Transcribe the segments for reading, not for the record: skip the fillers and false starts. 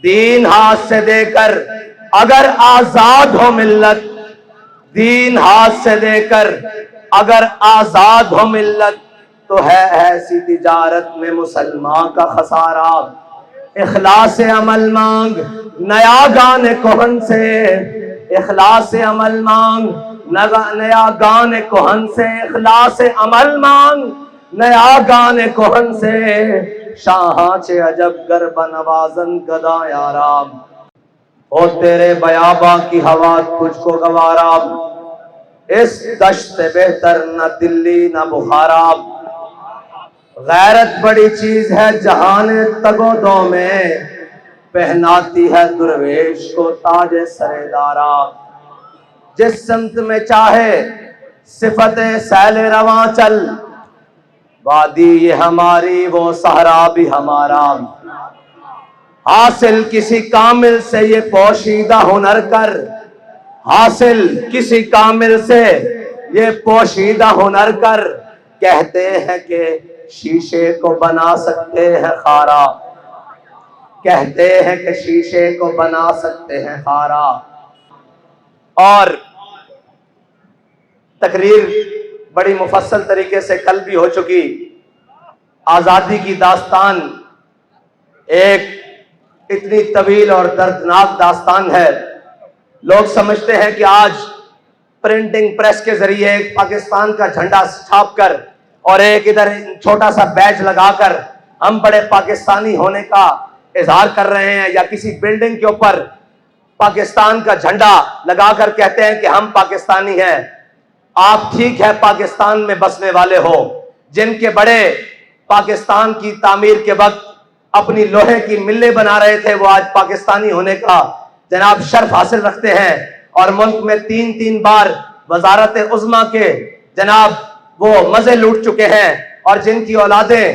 دین ہاتھ سے دے کر اگر آزاد ہو ملت، دین ہاتھ سے دے کر اگر آزاد ہو ملت، تو ہے ایسی تجارت میں مسلمان کا خسارہ۔ اخلاص عمل مانگ نیا گان کہن سے، اخلاص عمل مانگ نیا گان کہن سے، اخلاص عمل مانگ نیا گان کہن سے، شاہاں چے عجب گر بنوازن گدا یارام، او تیرے بیاباں کی ہوا تجھ کو گوارا، اس دشت سے بہتر نہ دلی نہ بخارا۔ غیرت بڑی چیز ہے جہان تگو دو میں، پہناتی ہے درویش کو تاج سر دارا۔ جس سمت میں چاہے صفت سیل رواں چل، وادی یہ ہماری وہ صحرا بھی ہمارا۔ حاصل کسی کامل سے یہ پوشیدہ ہنر کر، حاصل کسی کامل سے یہ پوشیدہ ہنر کر، کہتے ہیں کہ شیشے کو بنا سکتے ہیں خارا، کہتے ہیں کہ شیشے کو بنا سکتے ہیں خارا۔ اور تقریر بڑی مفصل طریقے سے کل بھی ہو چکی۔ آزادی کی داستان ایک اتنی طویل اور دردناک داستان ہے۔ لوگ سمجھتے ہیں کہ آج پرنٹنگ پریس کے ذریعے ایک پاکستان کا جھنڈا چھاپ کر اور ایک ادھر چھوٹا سا بیج لگا کر ہم بڑے پاکستانی ہونے کا اظہار کر رہے ہیں، یا کسی بلڈنگ کے اوپر پاکستان کا جھنڈا لگا کر کہتے ہیں کہ ہم پاکستانی ہیں۔ آپ ٹھیک ہے پاکستان میں بسنے والے ہو، جن کے بڑے پاکستان کی تعمیر کے وقت اپنی لوہے کی ملیں بنا رہے تھے، وہ آج پاکستانی ہونے کا جناب شرف حاصل رکھتے ہیں، اور ملک میں تین بار وزارت عظمیٰ کے جناب وہ مزے لوٹ چکے ہیں، اور جن کی اولادیں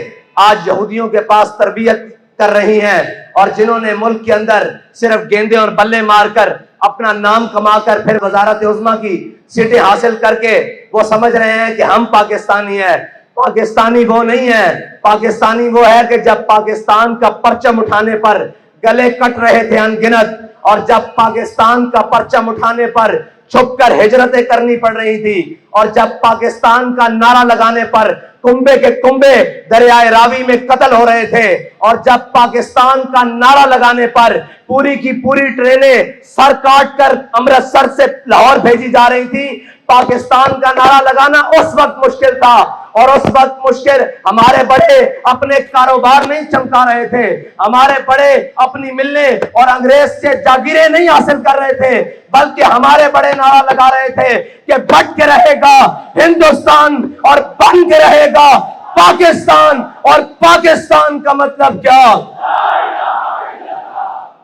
آج یہودیوں کے پاس تربیت کر رہی ہیں، اور جنہوں نے ملک کے اندر صرف گیندے اور بلے مار کر اپنا نام کما کر پھر وزارت عظمیٰ کی سیٹیں حاصل کر کے وہ سمجھ رہے ہیں کہ ہم پاکستانی ہیں۔ پاکستانی وہ نہیں ہے، پاکستانی وہ ہے کہ جب پاکستان کا پرچم اٹھانے پر گلے کٹ رہے تھے ان گنت، اور جب پاکستان کا پرچم اٹھانے پر چھپ کر ہجرتیں کرنی پڑ رہی تھی، اور جب پاکستان کا نعرہ لگانے پر کنبے کے کنبے دریائے راوی میں قتل ہو رہے تھے، اور جب پاکستان کا نعرہ لگانے پر پوری کی پوری ٹرینیں سر کاٹ کر امرتسر سے لاہور بھیجی جا رہی تھی۔ پاکستان کا نعرہ لگانا اس وقت مشکل تھا، اور اس وقت مشکل ہمارے بڑے اپنے کاروبار نہیں چمکا رہے تھے، ہمارے بڑے اپنی ملیں اور انگریز سے جاگیریں نہیں حاصل کر رہے تھے، بلکہ ہمارے بڑے نعرہ لگا رہے تھے کہ بٹ کے رہے گا ہندوستان اور بن کے رہے گا پاکستان، اور پاکستان کا مطلب کیا؟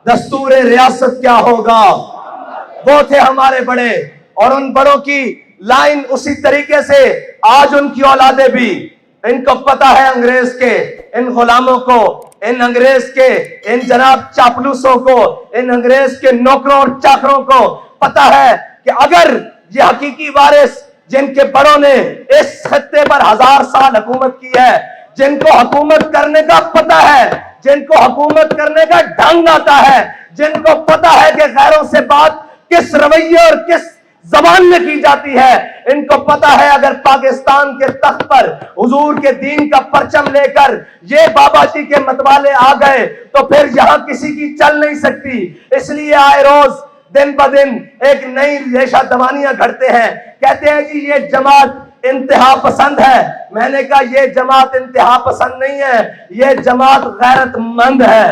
دستور ریاست کیا ہوگا؟ وہ تھے ہمارے بڑے، اور ان بڑوں کی لائن اسی طریقے سے آج ان کی اولادیں بھی، ان کو پتا ہے انگریز کے ان غلاموں کو، ان انگریز کے ان جناب چاپلوسوں کو، ان انگریز کے نوکروں اور چاکروں کو پتا ہے کہ اگر یہ حقیقی وارث جن کے بڑوں نے اس خطے پر 1000 سال حکومت کی ہے، جن کو حکومت کرنے کا پتا ہے، جن کو حکومت کرنے کا ڈھنگ آتا ہے، جن کو پتا ہے کہ غیروں سے بات کس رویے اور کس زبان میں کی جاتی ہے، ان کو پتا ہے اگر پاکستان کے تخت پر حضور کے دین کا پرچم لے کر یہ بابا جی کے متوالے آ گئے تو پھر یہاں کسی کی چل نہیں سکتی۔ اس لیے آئے روز دن بدن ایک نئی ریشہ دوانیاں گھڑتے ہیں، کہتے ہیں کہ یہ جماعت انتہا پسند ہے۔ میں نے کہا یہ جماعت انتہا پسند نہیں ہے، یہ جماعت غیرت مند ہے،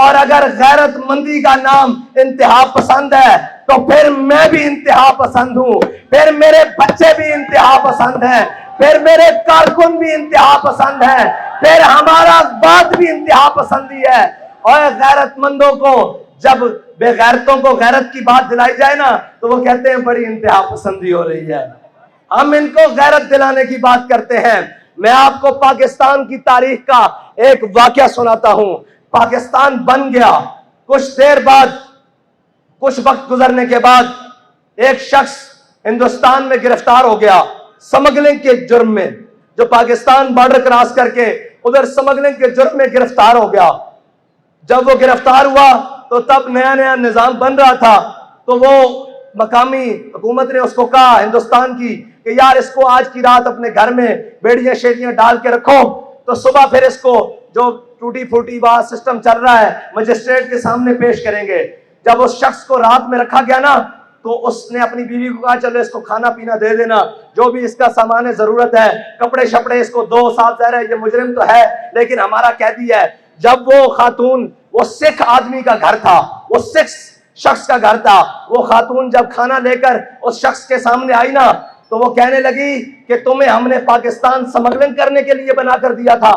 اور اگر غیرت مندی کا نام انتہا پسند ہے تو پھر میں بھی انتہا پسند ہوں، پھر میرے بچے بھی انتہا پسند ہیں، پھر میرے کارکن بھی انتہا پسند ہیں، پھر ہمارا بات بھی انتہا پسندی ہے۔ اور غیرت مندوں کو جب بے غیرتوں کو غیرت کی بات دلائی جائے نا تو وہ کہتے ہیں بڑی انتہا پسندی ہو رہی ہے۔ ہم ان کو غیرت دلانے کی بات کرتے ہیں۔ میں آپ کو پاکستان کی تاریخ کا ایک واقعہ سناتا ہوں۔ پاکستان بن گیا، کچھ دیر بعد، کچھ وقت گزرنے کے بعد ایک شخص ہندوستان میں گرفتار ہو گیا سمگلنگ کے جرم میں، جو پاکستان بارڈر کراس کر کے ادھر سمگلنگ کے جرم میں گرفتار ہو گیا۔ جب وہ گرفتار ہوا تو تب نیا نیا نظام بن رہا تھا، تو وہ مقامی حکومت نے اس کو کہا ہندوستان کی کہ یار اس کو آج کی رات اپنے گھر میں بیڑیاں شیڑیاں ڈال کے رکھو، تو صبح پھر اس کو جو ٹوٹی پھوٹی بات سسٹم چل رہا ہے مجسٹریٹ کے سامنے پیش کریں گے۔ جب اس شخص کو رات میں رکھا گیا نا تو اس نے اپنی بیوی کو کہا چلو اس کو کھانا پینا دے دینا، جو بھی اس کا سامان ضرورت ہے، کپڑے شپڑے اس کو دو، صاف ظاہر ہے یہ مجرم تو ہے لیکن ہمارا قیدی ہے۔ جب وہ خاتون، وہ سکھ آدمی کا گھر تھا، وہ سکھ شخص کا گھر تھا، وہ خاتون جب کھانا لے کر اس شخص کے سامنے آئی نا تو وہ کہنے لگی کہ تمہیں ہم نے پاکستان سمگلنگ کرنے کے لیے بنا کر دیا تھا۔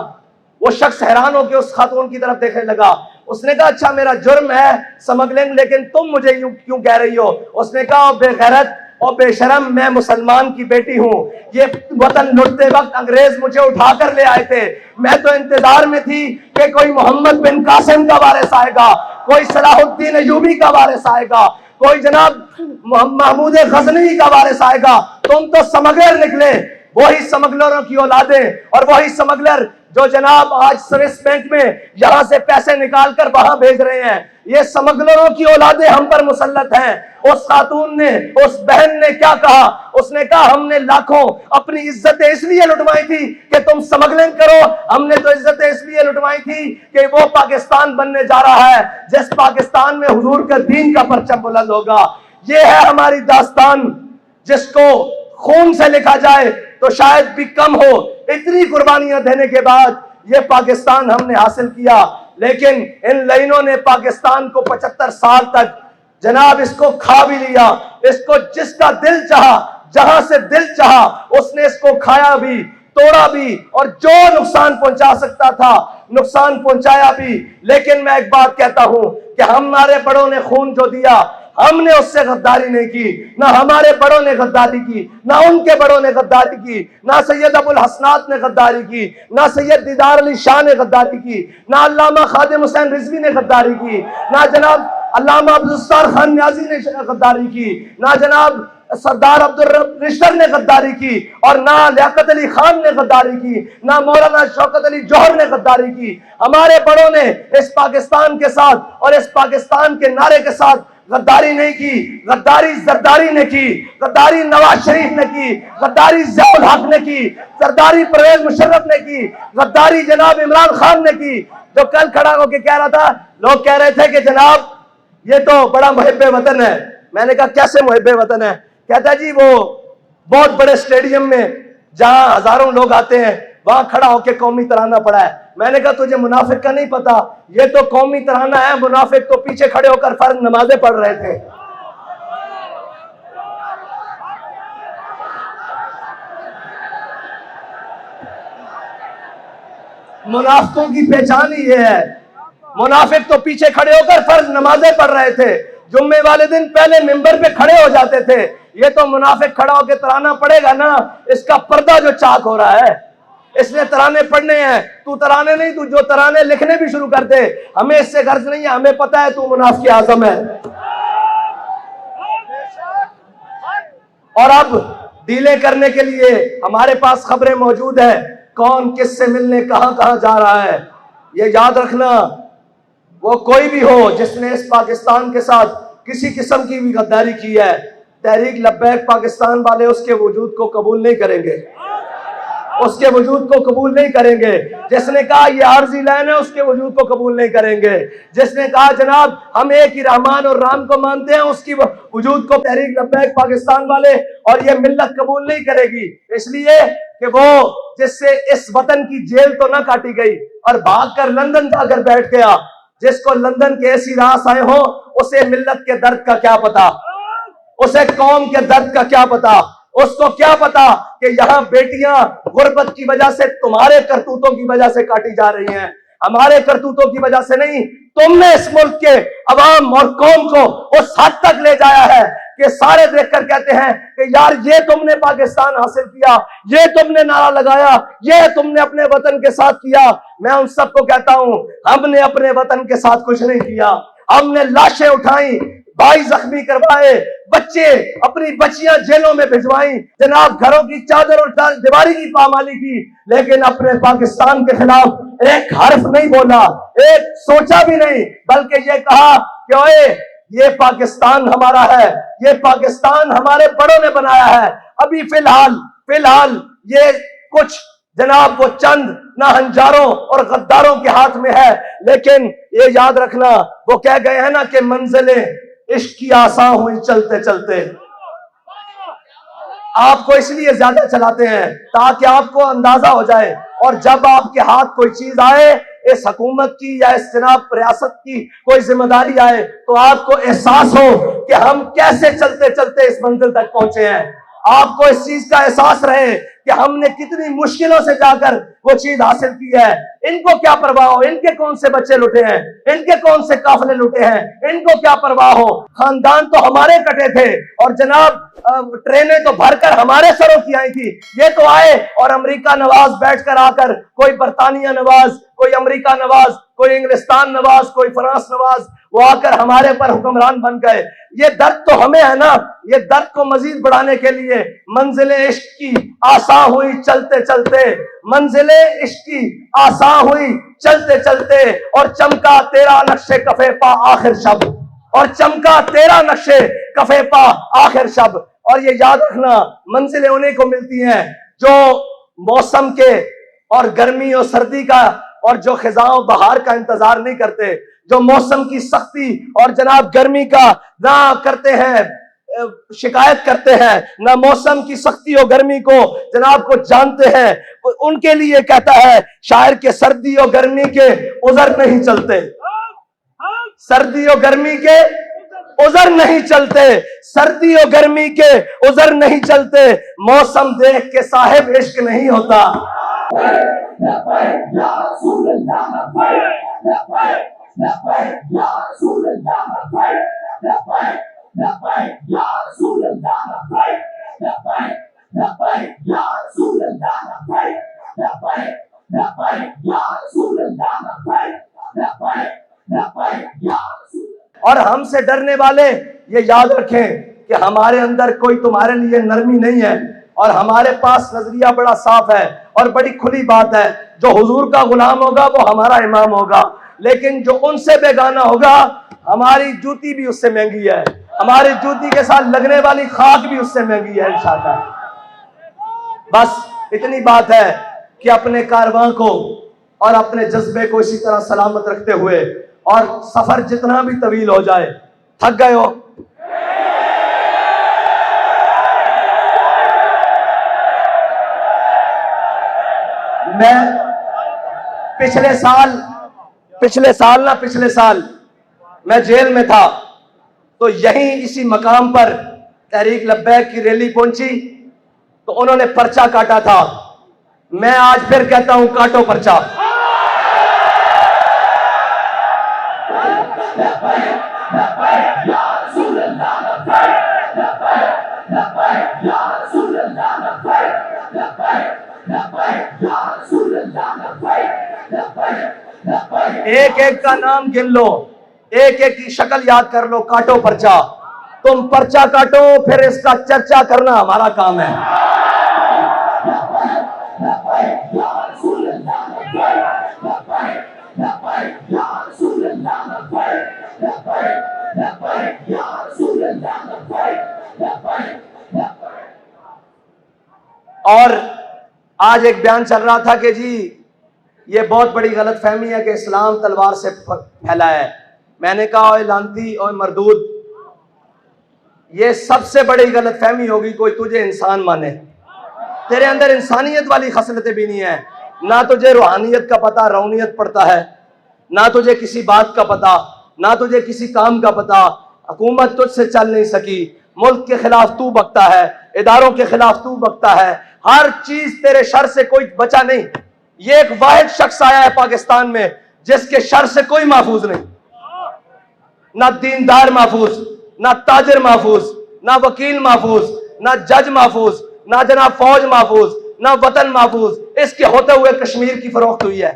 وہ شخص حیران ہو کے اس خاتون کی طرف دیکھنے لگا، اس نے کہا اچھا میرا جرم ہے سمگلنگ، لیکن تم مجھے یوں کیوں کہہ رہی ہو؟ اس نے کہا بے غیرت اور بے شرم، میں مسلمان کی بیٹی ہوں، یہ وطن لٹتے وقت انگریز مجھے اٹھا کر لے آئے تھے، میں تو انتظار میں تھی کہ کوئی محمد بن قاسم کا وارث آئے گا، کوئی صلاح الدین ایوبی کا وارث آئے گا، کوئی جناب محمود غزنوی کا وارث آئے گا، تم تو سمگلر نکلے۔ وہی سمگلروں کی اولادیں اور وہی سمگلر جو جناب آج سوئس بینک میں یہاں سے پیسے نکال کر وہاں بھیج رہے ہیں، یہ سمگلروں کی اولادیں ہم پر مسلط ہیں۔ اس خاتون نے، اس بہن نے کیا کہا؟ اس نے کہا ہم نے لاکھوں اپنی عزتیں اس لیے لٹوائی تھی کہ تم سمگلنگ کرو، ہم نے تو عزتیں اس لیے لٹوائی تھی کہ وہ پاکستان بننے جا رہا ہے جس پاکستان میں حضور کا دین کا پرچم بلند ہوگا۔ یہ ہے ہماری داستان، جس کو خون سے لکھا جائے تو شاید بھی کم ہو۔ اتنی قربانیاں دینے کے بعد یہ پاکستان ہم نے حاصل کیا، لیکن ان لائنوں نے پاکستان کو 75 سال تک جناب اس کو کھا بھی لیا، اس کو جس کا دل چاہا، جہاں سے دل چاہا اس نے اس کو کھایا بھی، توڑا بھی، اور جو نقصان پہنچا سکتا تھا نقصان پہنچایا بھی۔ لیکن میں ایک بات کہتا ہوں کہ ہمارے بڑوں نے خون جو دیا ہم نے اس سے غداری نہیں کی، نہ ہمارے بڑوں نے غداری کی، نہ ان کے بڑوں نے غداری کی، نہ سید ابو الحسنات نے غداری کی، نہ سید دیدار علی شاہ نے غداری کی، نہ علامہ خادم حسین رضوی نے غداری کی، نہ جناب علامہ عبدالستار خان نیازی نے غداری کی، نہ جناب سردار عبدالرب رشتر نے غداری کی، اور نہ لیاقت علی خان نے غداری کی، نہ مولانا شوکت علی جوہر نے غداری کی۔ ہمارے بڑوں نے اس پاکستان کے ساتھ اور اس پاکستان کے نعرے کے ساتھ غداری نہیں کی، غداری زرداری نے کی، غداری نواز شریف نے کی، غداری ضیاء الحق نے کی، غداری پرویز مشرف نے کی، غداری جناب عمران خان نے کی، جو کل کھڑا ہو کے کہہ رہا تھا، لوگ کہہ رہے تھے کہ جناب یہ تو بڑا محب وطن ہے۔ میں نے کہا کیسے محب وطن ہے؟ کہتا جی وہ بہت بڑے سٹیڈیم میں جہاں ہزاروں لوگ آتے ہیں وہاں کھڑا ہو کے قومی ترانہ پڑھا ہے۔ میں نے کہا تجھے منافق کا نہیں پتا، یہ تو قومی ترانہ ہے، منافق تو پیچھے کھڑے ہو کر فرض نمازیں پڑھ رہے تھے۔ منافقوں کی پہچان ہی یہ ہے، منافق تو پیچھے کھڑے ہو کر فرض نمازیں پڑھ رہے تھے، جمعے والے دن پہلے ممبر پہ کھڑے ہو جاتے تھے۔ یہ تو منافق کھڑا ہو کے ترانہ پڑھے گا نا، اس کا پردہ جو چاک ہو رہا ہے، اس نے ترانے پڑھنے ہیں، تو ترانے نہیں، تو جو ترانے لکھنے بھی شروع کر دے، ہمیں اس سے غرض نہیں ہے، ہمیں پتہ ہے تو منافق اعظم ہے۔ اور اب ڈیلے کرنے کے لیے ہمارے پاس خبریں موجود ہیں، کون کس سے ملنے کہاں کہاں جا رہا ہے۔ یہ یاد رکھنا، وہ کوئی بھی ہو جس نے اس پاکستان کے ساتھ کسی قسم کی بھی غداری کی ہے، تحریک لبیک پاکستان والے اس کے وجود کو قبول نہیں کریں گے، اس کے وجود کو قبول نہیں کریں گے۔ جس نے کہا یہ عارضی لائن ہے اس کے وجود کو قبول نہیں کریں گے۔ جس نے کہا جناب ہم ایک ہی رحمان اور رام کو مانتے ہیں، اس کی وجود کو تحریک لبیک پاکستان والے اور یہ ملت قبول نہیں کرے گی، اس لیے کہ وہ جس سے اس وطن کی جیل تو نہ کاٹی گئی اور بھاگ کر لندن جا کر بیٹھ گیا، جس کو لندن کے ایسی راس آئے ہوں اسے ملت کے درد کا کیا پتا، اسے قوم کے درد کا کیا پتا، اس کو کیا پتا کہ یہاں بیٹیاں غربت کی وجہ سے تمہارے کرتوتوں کی وجہ سے کاٹی جا رہی ہیں، ہمارے کرتوتوں کی وجہ سے نہیں۔ تم نے اس ملک کے عوام اور قوم کو اس حد تک لے جایا ہے کہ سارے دیکھ کر کہتے ہیں کہ یار یہ تم نے پاکستان حاصل کیا، یہ تم نے نعرہ لگایا، یہ تم نے اپنے وطن کے ساتھ کیا۔ میں ان سب کو کہتا ہوں ہم نے اپنے وطن کے ساتھ کچھ نہیں کیا، ہم نے لاشیں اٹھائیں، بھائی زخمی کروائے، بچے اپنی بچیاں جیلوں میں بھجوائیں، جناب گھروں کی چادر اور دیواری کی پامالی کی، لیکن اپنے پاکستان کے خلاف ایک حرف نہیں بولا، ایک سوچا بھی نہیں، بلکہ یہ کہا کہ اوئے یہ پاکستان ہمارا ہے، یہ پاکستان ہمارے بڑوں نے بنایا ہے۔ ابھی فی الحال یہ کچھ جناب وہ چند ناہنجاروں اور غداروں کے ہاتھ میں ہے، لیکن یہ یاد رکھنا وہ کہہ گئے ہیں نا کہ منزلیں عشق کی آسان ہوئی چلتے چلتے۔ آپ کو اس لیے زیادہ چلاتے ہیں تاکہ آپ کو اندازہ ہو جائے، اور جب آپ کے ہاتھ کوئی چیز آئے، اس حکومت کی یا اس جناب ریاست کی کوئی ذمہ داری آئے، تو آپ کو احساس ہو کہ ہم کیسے چلتے چلتے اس منزل تک پہنچے ہیں، آپ کو اس چیز کا احساس رہے کہ ہم نے کتنی مشکلوں سے جا کر وہ چیز حاصل کی ہے۔ ان کو کیا پرواہ ہو ان کے کون سے بچے لٹے ہیں، ان کے کون سے قافلے لٹے ہیں، ان کو کیا پرواہ ہو، خاندان تو ہمارے کٹے تھے اور جناب ٹرینیں تو بھر کر ہمارے سروں کی آئی تھی، یہ تو آئے اور امریکہ نواز بیٹھ کر آ کر کوئی برطانیہ نواز، کوئی امریکہ نواز، کوئی انگلستان نواز، کوئی فرانس نواز، وہ آ کر ہمارے پر حکمران بن گئے۔ یہ درد تو ہمیں ہے نا، یہ درد کو مزید بڑھانے کے لیے منزلیں عشق کی آسان ہوئی چلتے چلتے، منزلیں عشق کی آسان ہوئی چلتے چلتے، اور چمکا تیرا نقش کفے پا آخر شب، اور چمکا تیرا نقش کفے پا آخر شب۔ اور یہ یاد رکھنا منزلیں انہیں کو ملتی ہیں جو موسم کے اور گرمی اور سردی کا اور جو خزاں بہار کا انتظار نہیں کرتے، جو موسم کی سختی اور جناب گرمی کا نہ کرتے ہیں، شکایت کرتے ہیں، نہ موسم کی سختی اور گرمی کو جناب کو جانتے ہیں، ان کے لیے کہتا ہے شاعر کے سردی اور گرمی کے عذر نہیں چلتے، سردی اور گرمی کے عذر نہیں چلتے، سردی اور گرمی کے عذر نہیں چلتے، موسم دیکھ کے صاحب عشق نہیں ہوتا۔ اور ہم سے ڈرنے والے یہ یاد رکھیں کہ ہمارے اندر کوئی تمہارے لیے نرمی نہیں ہے، اور ہمارے پاس نظریہ بڑا صاف ہے اور بڑی کھلی بات ہے، جو حضور کا غلام ہوگا وہ ہمارا امام ہوگا، لیکن جو ان سے بیگانہ ہوگا ہماری جوتی بھی اس سے مہنگی ہے، ہماری جوتی کے ساتھ لگنے والی خاک بھی اس سے مہنگی ہے انشاءاللہ۔ بس اتنی بات ہے کہ اپنے کارواں کو اور اپنے جذبے کو اسی طرح سلامت رکھتے ہوئے، اور سفر جتنا بھی طویل ہو جائے، تھک گئے ہو میں پچھلے سال میں جیل میں تھا، تو یہیں اسی مقام پر تحریک لبیک کی ریلی پہنچی تو انہوں نے پرچہ کاٹا تھا، میں آج پھر کہتا ہوں کاٹو پرچہ۔ ایک ایک کا نام گن لو، ایک ایک کی شکل یاد کر لو، کاٹو پرچہ، تم پرچہ کاٹو، پھر اس کا چرچا کرنا ہمارا کام ہے۔ اور آج ایک بیان چل رہا تھا کہ جی یہ بہت بڑی غلط فہمی ہے کہ اسلام تلوار سے پھیلا ہے، میں نے کہا اوے لانتی اوے مردود، یہ سب سے بڑی غلط فہمی ہوگی کوئی تجھے انسان مانے، تیرے اندر انسانیت والی خصلتیں بھی نہیں ہیں، نہ تجھے روحانیت کا پتہ، رونیت پڑتا ہے، نہ تجھے کسی بات کا پتہ، نہ تجھے کسی کام کا پتہ، حکومت تجھ سے چل نہیں سکی، ملک کے خلاف تو بکتا ہے، اداروں کے خلاف تو بکتا ہے، ہر چیز تیرے شر سے کوئی بچا نہیں۔ یہ ایک واحد شخص آیا ہے پاکستان میں جس کے شر سے کوئی محفوظ نہیں، نہ دیندار محفوظ، نہ تاجر محفوظ، نہ وکیل محفوظ، نہ جج محفوظ، نہ جناب فوج محفوظ، نہ وطن محفوظ، اس کے ہوتے ہوئے کشمیر کی فروخت ہوئی ہے،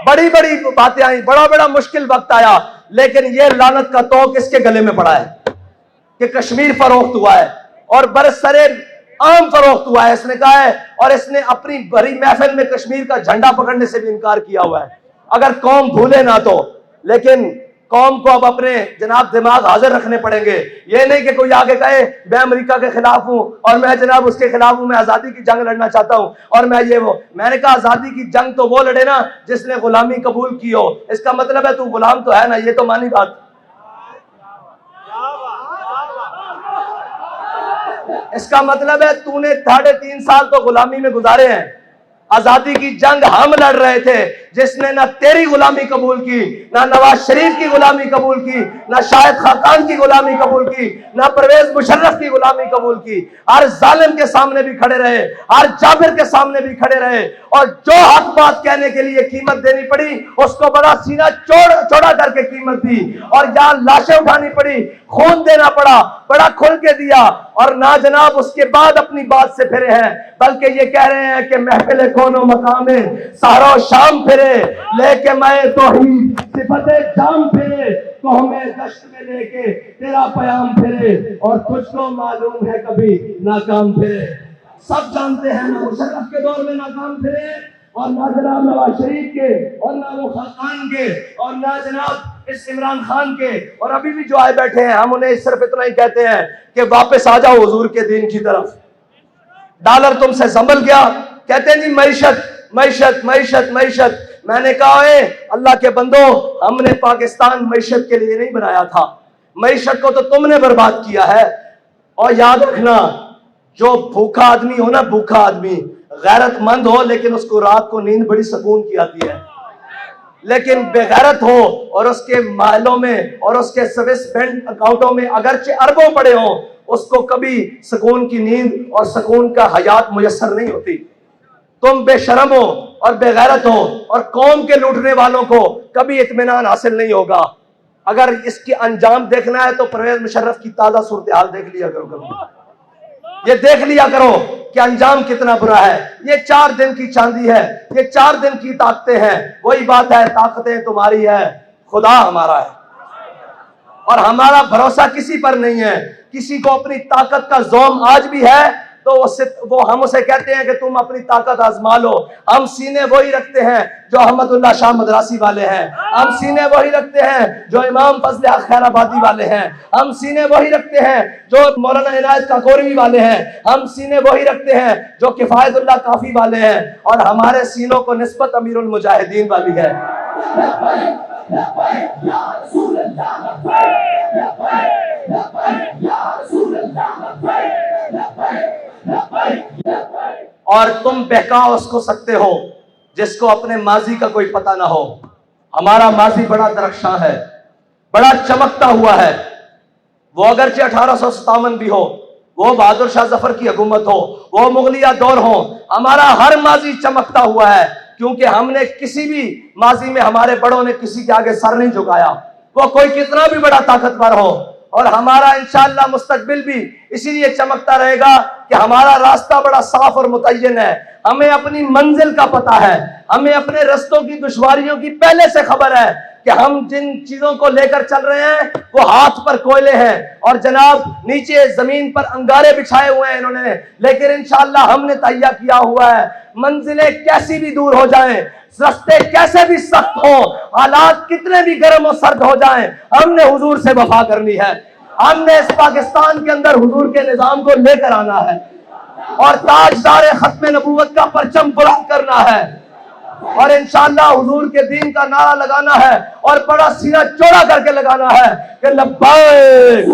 بڑی بڑی باتیں آئیں، بڑا بڑا مشکل وقت آیا، لیکن یہ لعنت کا توق اس کے گلے میں پڑا ہے۔ کہ کشمیر فروخت ہوا ہے اور برسرے عام فروخت ہوا ہے، اس نے کہا ہے، اور اس نے اپنی بڑی محفل میں کشمیر کا جھنڈا پکڑنے سے بھی انکار کیا ہوا ہے، اگر قوم بھولے نہ تو۔ لیکن قوم کو اب اپنے جناب دماغ حاضر رکھنے پڑیں گے، یہ نہیں کہ کوئی آگے کہے میں امریکہ کے خلاف ہوں اور میں جناب اس کے خلاف ہوں، میں آزادی کی جنگ لڑنا چاہتا ہوں اور میں یہ وہ۔ میں نے کہا آزادی کی جنگ تو وہ لڑے نا جس نے غلامی قبول کی ہو، اس کا مطلب ہے تو غلام تو ہے نا، یہ تو مانی بات۔ اس کا مطلب ہے تو نے 3.5 سال تو غلامی میں گزارے ہیں۔ آزادی کی جنگ ہم لڑ رہے تھے، جس نے نہ تیری غلامی قبول کی، نہ نواز شریف کی غلامی قبول کی، نہ شاہد خاقان کی غلامی قبول کی، نہ پرویز مشرف کی غلامی قبول کی۔ ہر ظالم کے سامنے بھی کھڑے رہے، ہر جابر کے سامنے بھی کھڑے رہے، اور جو حق بات کہنے کے لیے قیمت دینی پڑی اس کو بڑا سینہ چوڑا کر کے قیمت دی، اور جہاں لاشیں اٹھانی پڑی، خون دینا پڑا، بڑا کھل کے دیا، اور نہ جناب اس کے بعد اپنی بات سے پھرے ہیں، بلکہ یہ کہہ رہے ہیں کہ محفل کون و مقام سحر و شام پھرے لے کے میں توحید صفت جام پھرے، قومیں دشت میں لے کے تیرا پیام پھرے، اور تجھ کو معلوم ہے کبھی ناکام پھرے۔ سب جانتے ہیں نہ مشرف کے دور میں ناکام پھرے، اور نہ جناب نواز شریف کے، اور نہ وہ خاقان کے، اور نہ جناب اس عمران خان کے، اور ابھی بھی جو آئے بیٹھے ہیں ہم انہیں صرف اتنا ہی کہتے ہیں کہ واپس آ جاؤ حضور کے دین کی طرف۔ ڈالر تم سے سنبھل گیا، کہتے ہیں نہیں معیشت معیشت معیشت معیشت۔ میں نے کہا ہے اللہ کے بندو، ہم نے پاکستان معیشت کے لیے نہیں بنایا تھا، معیشت کو تو تم نے برباد کیا ہے۔ اور یاد رکھنا، جو بھوکا آدمی ہو نا، بھوکا آدمی غیرت مند ہو لیکن اس کو رات کو نیند بڑی سکون کی آتی ہے، لیکن بے غیرت ہو اور اس کے محلوں میں اور اس کے سوئس بینک اکاؤنٹوں میں اگرچہ اربوں پڑے ہوں، اس کو کبھی سکون کی نیند اور سکون کا حیات میسر نہیں ہوتی۔ تم بے شرم ہو اور بے غیرت ہو، اور قوم کے لوٹنے والوں کو کبھی اطمینان حاصل نہیں ہوگا۔ اگر اس کی انجام دیکھنا ہے تو پرویز مشرف کی تازہ صورتحال دیکھ لیا کرو کبھی، یہ دیکھ لیا کرو کہ انجام کتنا برا ہے۔ یہ 4 دن کی چاندی ہے، یہ 4 دن کی طاقتیں ہیں، وہی بات ہے طاقتیں تمہاری ہے، خدا ہمارا ہے، اور ہمارا بھروسہ کسی پر نہیں ہے۔ کسی کو اپنی طاقت کا زوم آج بھی ہے تو وہ ہم اسے کہتے ہیں کہ تم اپنی طاقت آزما لو۔ ہم سینے وہی رکھتے ہیں جو احمد اللہ شاہ مدراسی والے ہیں، ہم سینے وہی رکھتے ہیں جو امام فضل حق خیر آبادی والے ہیں، ہم سینے وہی رکھتے ہیں جو مولانا عنایت کاکوری والے ہیں، ہم سینے وہی رکھتے ہیں جو کفایت اللہ کافی والے ہیں، اور ہمارے سینوں کو نسبت امیر المجاہدین والی ہے۔ اور تم بہکا اس کو سکتے ہو جس کو اپنے ماضی کا کوئی پتہ نہ ہو۔ ہمارا ماضی بڑا درخشاں ہے، بڑا چمکتا ہوا ہے، وہ اگرچہ 1857 بھی ہو، وہ بہادر شاہ ظفر کی حکومت ہو، وہ مغلیہ دور ہو، ہمارا ہر ماضی چمکتا ہوا ہے، کیونکہ ہم نے کسی بھی ماضی میں ہمارے بڑوں نے کسی کے آگے سر نہیں جھکایا، وہ کوئی کتنا بھی بڑا طاقتور ہو۔ اور ہمارا انشاءاللہ مستقبل بھی اسی لیے چمکتا رہے گا کہ ہمارا راستہ بڑا صاف اور متعین ہے، ہمیں اپنی منزل کا پتہ ہے، ہمیں اپنے رستوں کی دشواریوں کی پہلے سے خبر ہے کہ ہم جن چیزوں کو لے کر چل رہے ہیں وہ ہاتھ پر کوئلے ہیں، اور جناب نیچے زمین پر انگارے بچھائے ہوئے ہیں انہوں نے، لیکن انشاءاللہ ہم نے تہیہ کیا ہوا ہے، منزلیں کیسی بھی دور ہو جائیں، رستے کیسے بھی سخت ہوں، حالات کتنے بھی گرم و سرد ہو جائیں، ہم نے حضور سے وفا کرنی ہے، ہم نے اس پاکستان کے اندر حضور کے نظام کو لے کر آنا ہے، اور تاجدار ختم نبوت کا پرچم بلند کرنا ہے، اور انشاءاللہ حضور کے دین کا نعرہ لگانا ہے، اور بڑا سینہ چوڑا کر کے لگانا ہے کہ لبیک